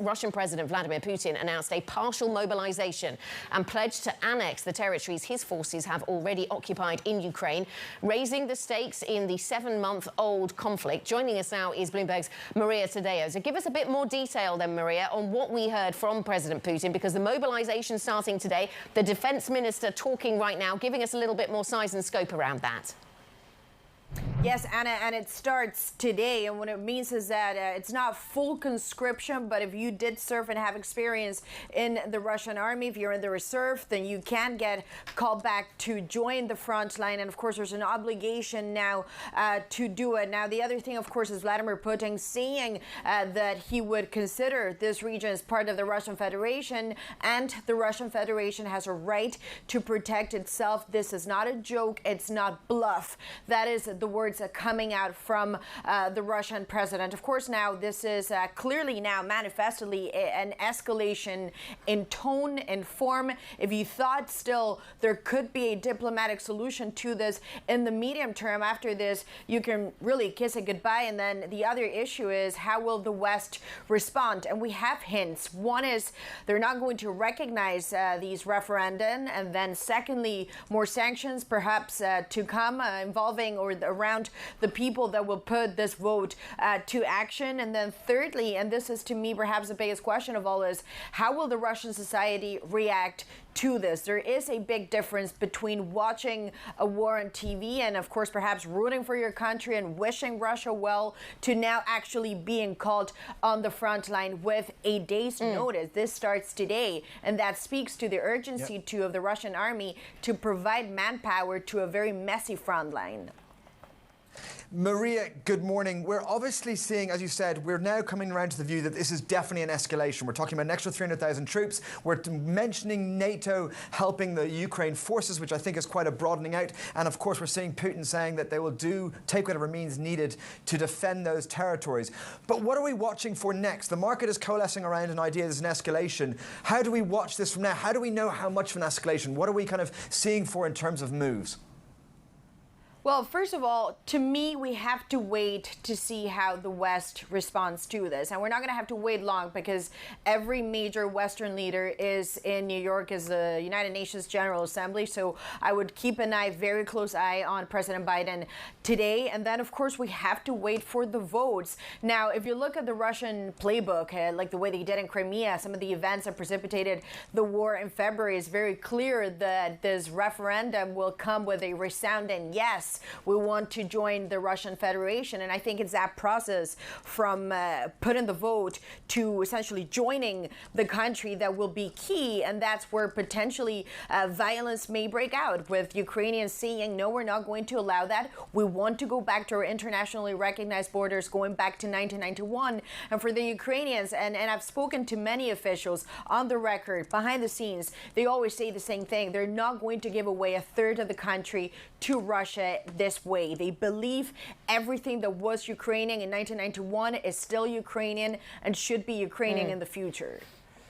Russian President Vladimir Putin announced a partial mobilization and pledged to annex the territories his forces have already occupied in Ukraine, raising the stakes in the 7-month-old conflict. Joining us now is Bloomberg's Maria Tadeo. So give us a bit more detail then, Maria, on what we heard from President Putin, because the mobilization starting today, the defense minister talking right now, giving us a little bit more size and scope around that. Yes, Anna, and it starts today. And what it means is that it's not full conscription, but if you did serve and have experience in the Russian army, if you're in the reserve, then you can get called back to join the front line. And of course, there's an obligation now to do it. Now, the other thing, of course, is Vladimir Putin saying that he would consider this region as part of the Russian Federation, and the Russian Federation has a right to protect itself. This is not a joke. It's not bluff. That is the words coming out from the Russian president. Of course, now this is clearly now manifestly an escalation in tone and form. If you thought still there could be a diplomatic solution to this in the medium term, after this, you can really kiss it goodbye. And then the other issue is, how will the West respond? And we have hints. One is they're not going to recognize these referendum. And then secondly, more sanctions perhaps to come involving or around the people that will put this vote to action. And then thirdly, and this is to me perhaps the biggest question of all, is how will the Russian society react to this? There is a big difference between watching a war on TV and of course perhaps rooting for your country and wishing Russia well, to now actually being called on the front line with a day's notice. This starts today, and that speaks to the urgency too of the Russian army to provide manpower to a very messy front line. Maria, good morning. We're obviously seeing, as you said, we're now coming around to the view that this is definitely an escalation. We're talking about an extra 300,000 troops. We're mentioning NATO helping the Ukraine forces, which I think is quite a broadening out. And of course, we're seeing Putin saying that they will take whatever means needed to defend those territories. But what are we watching for next? The market is coalescing around an idea there's an escalation. How do we watch this from now? How do we know how much of an escalation? What are we kind of seeing for in terms of moves? Well, first of all, to me, we have to wait to see how the West responds to this. And we're not going to have to wait long, because every major Western leader is in New York as the United Nations General Assembly. So I would keep very close eye on President Biden today. And then, of course, we have to wait for the votes. Now, if you look at the Russian playbook, like the way they did in Crimea, some of the events that precipitated the war in February, is very clear that this referendum will come with a resounding yes. We want to join the Russian Federation. And I think it's that process from putting the vote to essentially joining the country that will be key. And that's where potentially violence may break out, with Ukrainians saying, no, we're not going to allow that. We want to go back to our internationally recognized borders going back to 1991. And for the Ukrainians, and I've spoken to many officials on the record, behind the scenes, they always say the same thing. They're not going to give away a third of the country to Russia this way. They believe everything that was Ukrainian in 1991 is still Ukrainian and should be Ukrainian in the future.